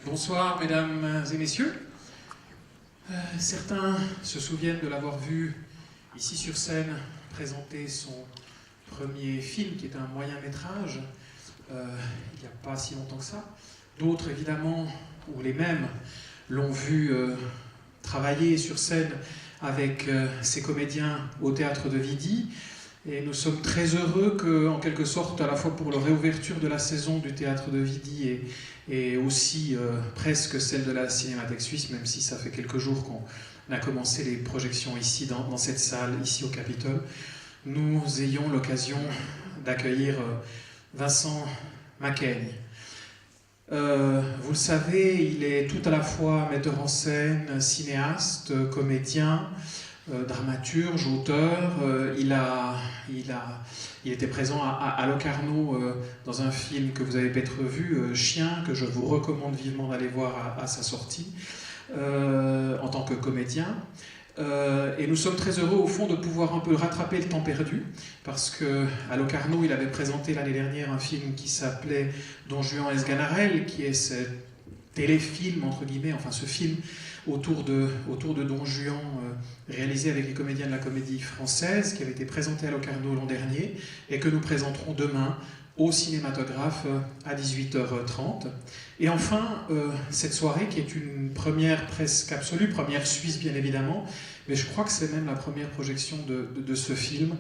Bonsoir mesdames et messieurs. Certains se souviennent de l'avoir vu ici sur scène présenter son premier film qui est un moyen métrage il n'y a pas si longtemps que ça. D'autres évidemment, ou les mêmes, l'ont vu travailler sur scène avec ses comédiens au Théâtre de Vidy. Et nous sommes très heureux que, en quelque sorte, à la fois pour la réouverture de la saison du Théâtre de Vidy et aussi presque celle de la Cinémathèque Suisse, même si ça fait quelques jours qu'on a commencé les projections ici, dans cette salle, ici au Capitole, nous ayons l'occasion d'accueillir Vincent Macaigne. Vous le savez, il est tout à la fois metteur en scène, cinéaste, comédien, dramaturge, auteur. Il était présent à Locarno dans un film que vous avez peut-être vu, Chien, que je vous recommande vivement d'aller voir à sa sortie, en tant que comédien. Et nous sommes très heureux au fond de pouvoir un peu rattraper le temps perdu, parce qu'à Locarno, il avait présenté l'année dernière un film qui s'appelait Don Juan Esganarelle, qui est ce téléfilm, entre guillemets, enfin ce film autour de Don Juan, réalisé avec les comédiens de la Comédie Française, qui avait été présenté à Locarno l'an dernier, et que nous présenterons demain au cinématographe à 18h30. Et enfin, cette soirée qui est une première presque absolue, première suisse bien évidemment, mais je crois que c'est même la première projection de ce film,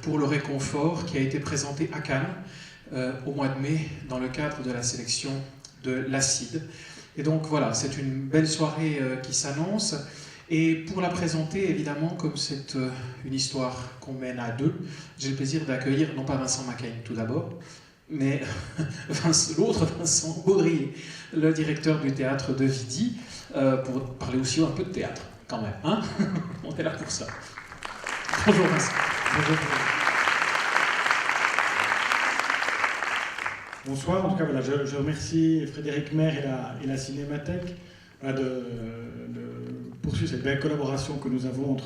pour le réconfort, qui a été présenté à Cannes au mois de mai dans le cadre de la sélection de l'Acide. Et donc voilà, c'est une belle soirée qui s'annonce. Et pour la présenter, évidemment, comme c'est une histoire qu'on mène à deux, j'ai le plaisir d'accueillir, non pas Vincent Macaigne tout d'abord, mais l'autre Vincent Baudrier, le directeur du Théâtre de Vidy, pour parler aussi un peu de théâtre, quand même. Hein, on est là pour ça. Bonjour Vincent. Bonjour. Bonsoir, en tout cas, voilà, je remercie Frédéric Maire et la Cinémathèque de poursuivre cette belle collaboration que nous avons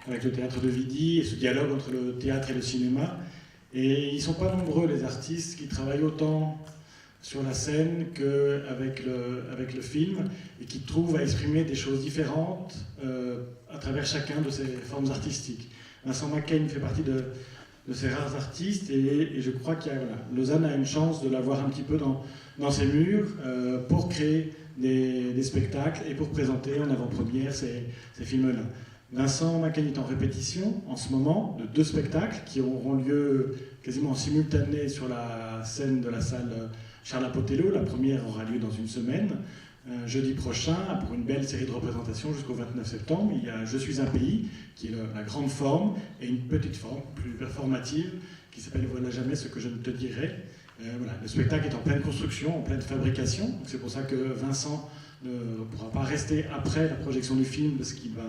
avec le Théâtre de Vidy et ce dialogue entre le théâtre et le cinéma. Et ils ne sont pas nombreux, les artistes, qui travaillent autant sur la scène qu'avec le film et qui trouvent à exprimer des choses différentes à travers chacun de ces formes artistiques. Vincent Macaigne fait partie de ces rares artistes et je crois que Lausanne a une chance de l'avoir un petit peu dans ses murs pour créer des spectacles et pour présenter en avant-première ces films-là. Vincent Macaigne est en répétition en ce moment de 2 spectacles qui auront lieu quasiment en simultané sur la scène de la salle Charles Apotello. La première aura lieu dans une semaine, jeudi prochain, pour une belle série de représentations jusqu'au 29 septembre. Il y a Je suis un pays, qui est la grande forme, et une petite forme plus performative, qui s'appelle Voilà jamais ce que je ne te dirai. Voilà, le spectacle est en pleine construction, en pleine fabrication. C'est pour ça que Vincent ne pourra pas rester après la projection du film, parce qu'il va,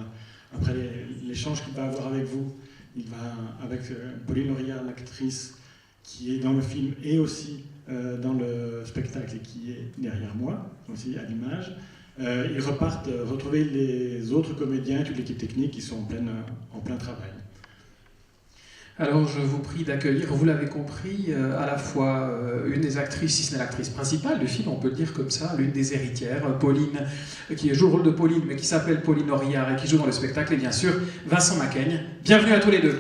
après l'échange qu'il va avoir avec vous, il va avec Pauline Auria, l'actrice qui est dans le film et aussi dans le spectacle et qui est derrière moi, aussi à l'image. Ils repartent retrouver les autres comédiens et toute l'équipe technique qui sont en plein travail. Alors je vous prie d'accueillir, vous l'avez compris, à la fois une des actrices, si ce n'est l'actrice principale du film, on peut le dire comme ça, l'une des héritières, Pauline, qui joue le rôle de Pauline, mais qui s'appelle Pauline Auria et qui joue dans le spectacle, et bien sûr Vincent Macaigne. Bienvenue à tous les deux.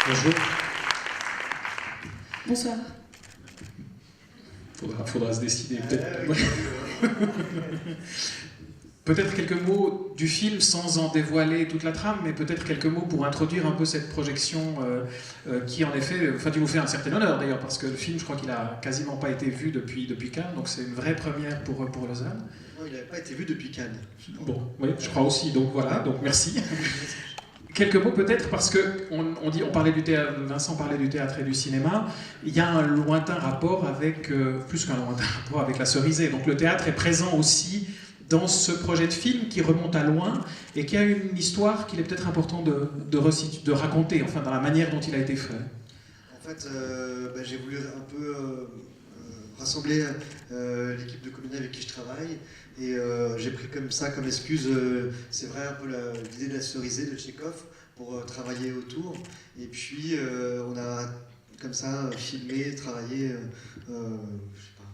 Bonjour. Bonsoir. Faudra se décider peut-être. Peut-être quelques mots du film sans en dévoiler toute la trame, mais peut-être quelques mots pour introduire un peu cette projection qui en effet, tu nous fais un certain honneur d'ailleurs, parce que le film, je crois qu'il a quasiment pas été vu depuis Cannes, donc c'est une vraie première pour Lausanne. Non, il n'avait pas été vu depuis Cannes. Bon, oui, je crois aussi, donc voilà, donc merci. Quelques mots peut-être, parce que on parlait du théâtre, Vincent parlait du théâtre et du cinéma, il y a un lointain rapport avec, plus qu'un lointain rapport avec la Cerisay. Donc le théâtre est présent aussi dans ce projet de film qui remonte à loin et qui a une histoire qu'il est peut-être important de raconter, enfin dans la manière dont il a été fait. En fait, j'ai voulu un peu rassembler l'équipe de comédiens avec qui je travaille Et j'ai pris comme ça, comme excuse, c'est vrai, un peu l'idée de la cerisée de Tchekhov pour travailler autour. Et puis on a comme ça filmé, travaillé, je sais pas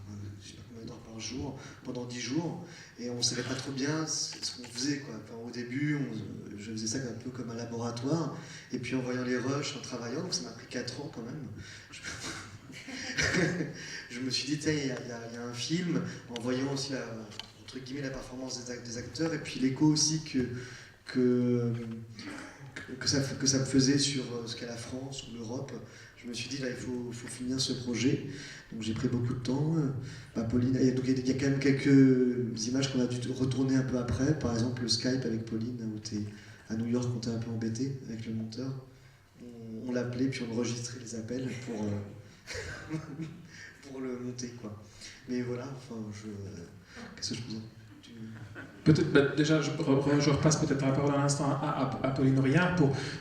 combien d'heures par jour, pendant 10 jours. Et on ne savait pas trop bien ce qu'on faisait, quoi. Enfin, au début, je faisais ça un peu comme un laboratoire. Et puis en voyant les rushs, en travaillant, donc ça m'a pris 4 ans quand même. Je me suis dit, tiens, il y a un film, en voyant aussi entre guillemets, la performance des acteurs, et puis l'écho aussi que ça me faisait sur ce qu'est la France ou l'Europe. Je me suis dit, là, il faut finir ce projet. Donc j'ai pris beaucoup de temps. Pauline, donc il y a quand même quelques images qu'on a dû retourner un peu après. Par exemple, le Skype avec Pauline, où tu es à New York, on était un peu embêté avec le monteur. On l'appelait, puis on enregistrait les appels pour, pour le monter, quoi. Mais voilà, enfin, qu'est-ce que je peux dire? Peut-être, déjà, je repasse peut-être la parole un instant à Pauline Auriard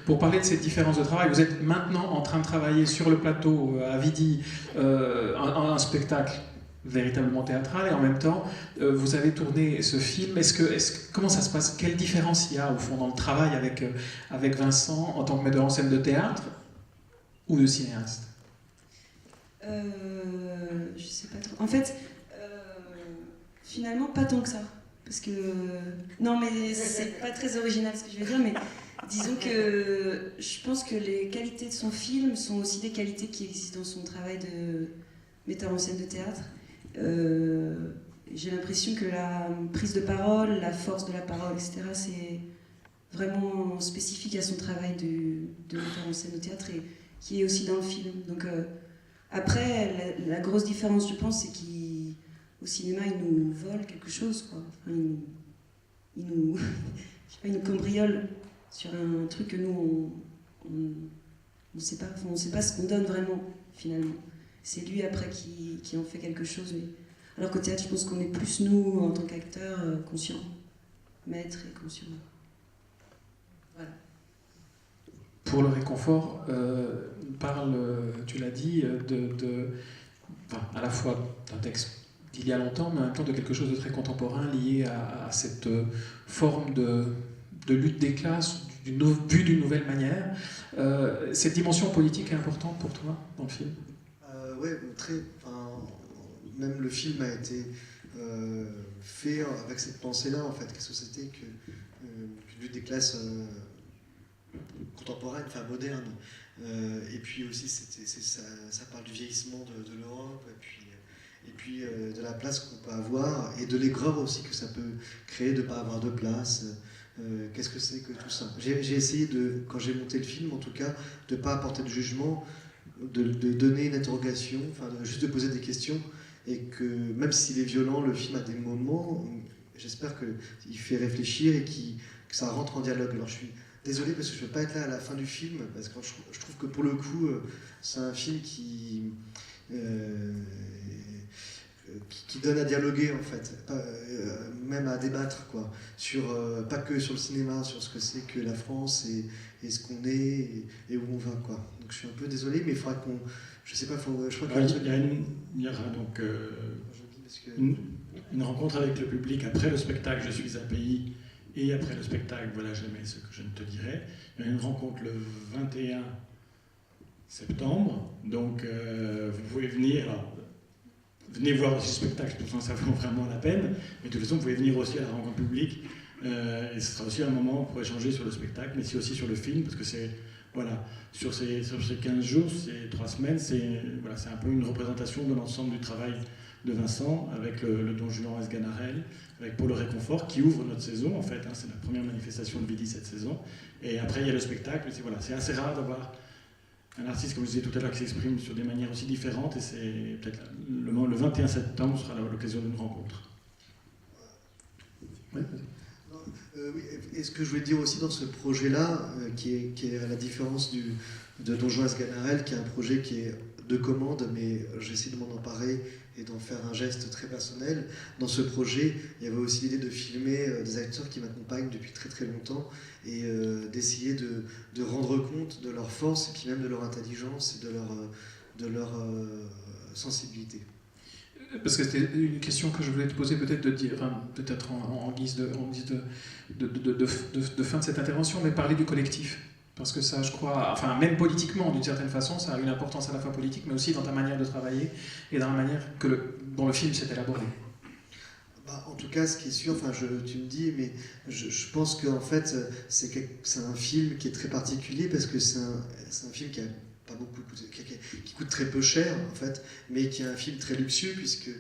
pour parler de cette différence de travail. Vous êtes maintenant en train de travailler sur le plateau à Vidi un spectacle véritablement théâtral, et en même temps, vous avez tourné ce film. Comment ça se passe? Quelle différence il y a au fond dans le travail avec Vincent en tant que metteur en scène de théâtre ou de cinéaste? Je sais pas trop. En fait, finalement, pas tant que ça. Parce que. Non, mais c'est pas très original ce que je vais dire, mais disons que je pense que les qualités de son film sont aussi des qualités qui existent dans son travail de metteur en scène de théâtre. J'ai l'impression que la prise de parole, la force de la parole, etc., c'est vraiment spécifique à son travail de metteur en scène de théâtre et qui est aussi dans le film. Donc, après, la grosse différence, je pense, c'est qu'au cinéma, il nous vole quelque chose, quoi. Enfin, il nous, je sais pas, il nous cambriole sur un truc que nous, on sait pas, enfin, on sait pas ce qu'on donne vraiment, finalement. C'est lui, après, qui en fait quelque chose. Mais... Alors qu'au théâtre, je pense qu'on est plus, nous, en tant qu'acteurs, conscients. Maîtres et conscients. Voilà. Pour le réconfort, parle, tu l'as dit, à la fois d'un texte d'il y a longtemps, mais en même temps de quelque chose de très contemporain lié à cette forme de lutte des classes, vue d'une nouvelle manière. Cette dimension politique est importante pour toi dans le film? Oui, très. Même le film a été fait avec cette pensée-là, en fait. Qu'est-ce que c'était qu'une lutte des classes contemporaine, enfin moderne. Et puis aussi, ça parle du vieillissement de l'Europe, et puis de la place qu'on peut avoir, et de l'aigreur aussi que ça peut créer de ne pas avoir de place. Qu'est-ce que c'est que tout ça? J'ai essayé, quand j'ai monté le film en tout cas, de ne pas apporter de jugement, de donner une interrogation, juste de poser des questions, et que même s'il est violent, le film a des moments, j'espère qu'il fait réfléchir et que ça rentre en dialogue. Alors je suis désolé parce que je ne veux pas être là à la fin du film, parce que je trouve que pour le coup, c'est un film qui donne à dialoguer, en fait, même à débattre, quoi, pas que sur le cinéma, sur ce que c'est que la France et ce qu'on est et où on va, quoi. Donc je suis un peu désolé, mais il faudra qu'on... Je sais pas, je crois il y aura donc une rencontre avec le public après le spectacle Je suis un pays, et après le spectacle Voilà jamais ce que je ne te dirai. Il y a une rencontre le 21 septembre, donc vous pouvez venir... Alors, venez voir aussi le spectacle, je pense que ça vaut vraiment la peine, mais de toute façon vous pouvez venir aussi à la rencontre publique, et ce sera aussi un moment pour échanger sur le spectacle, mais aussi sur le film, parce que c'est... Voilà, sur ces 15 jours, ces 3 semaines, c'est un peu une représentation de l'ensemble du travail de Vincent, avec le Don Juan Esganarelle, avec Pour le réconfort, qui ouvre notre saison, en fait, hein, c'est la première manifestation de Vidi cette saison. Et après, il y a le spectacle, c'est assez rare d'avoir un artiste, comme je disais tout à l'heure, qui s'exprime sur des manières aussi différentes, et c'est peut-être le 21 septembre sera l'occasion d'une rencontre. Oui, oui, et ce que je voulais dire aussi dans ce projet-là, qui est à la différence de Don Juan Esganarelle, qui est un projet qui est de commande, mais j'essaie de m'en emparer et d'en faire un geste très personnel. Dans ce projet, il y avait aussi l'idée de filmer des acteurs qui m'accompagnent depuis très très longtemps, et d'essayer de rendre compte de leur force, et puis même de leur intelligence et de leur sensibilité. parce que c'était une question que je voulais te poser, peut-être de dire, enfin, peut-être en guise de fin de cette intervention, mais parler du collectif. Parce que ça, je crois, enfin, même politiquement, d'une certaine façon, ça a une importance à la fois politique, mais aussi dans ta manière de travailler et dans la manière dont le film s'est élaboré. Bah, en tout cas, ce qui est sûr, enfin, tu me dis, mais je pense qu'en fait, c'est un film qui est très particulier parce que c'est un film qui a pas beaucoup coûté, qui coûte très peu cher en fait, mais qui est un film très luxueux puisque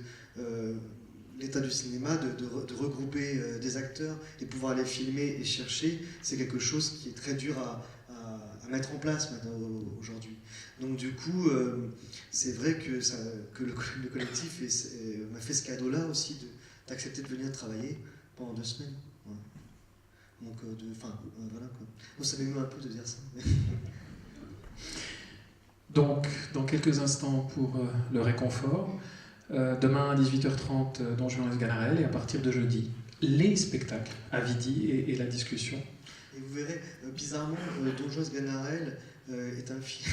l'état du cinéma de regrouper des acteurs et pouvoir les filmer et chercher, c'est quelque chose qui est très dur à mettre en place maintenant aujourd'hui. Donc du coup, c'est vrai que le collectif m'a fait ce cadeau-là aussi d'accepter de venir travailler pendant 2 semaines. Voilà. Donc, voilà quoi. Bon, ça m'émeut un peu de dire ça. Donc, dans quelques instants pour le réconfort, demain à 18h30, Don Juan Esganarelle, et à partir de jeudi, les spectacles à Vidi et la discussion. Et vous verrez, bizarrement, Don Juan Esganarelle est un film...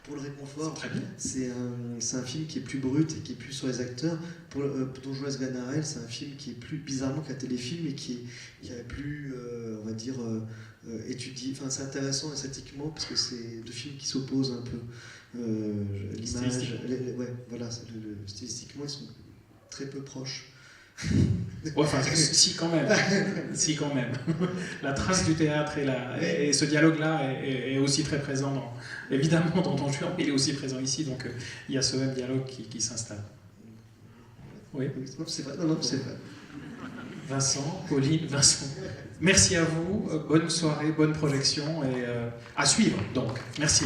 pour le réconfort, c'est un film qui est plus brut et qui est plus sur les acteurs. Pour Don Juan Esganarelle, c'est un film qui est plus bizarrement qu'un téléfilm et qui est plus, on va dire, étudié. Enfin, c'est intéressant esthétiquement parce que c'est 2 films qui s'opposent un peu. L'image, ouais, voilà, stylistiquement, ils sont très peu proches. Ouais, enfin, si quand même. Si quand même. La trace du théâtre et ce dialogue-là est aussi très présent, évidemment, dans Don Juan, mais il est aussi présent ici, donc il y a ce même dialogue qui s'installe. Oui. Non, c'est vrai. Non, c'est vrai. Vincent, Pauline, Vincent. Merci à vous. Bonne soirée, bonne projection et à suivre. Donc, merci.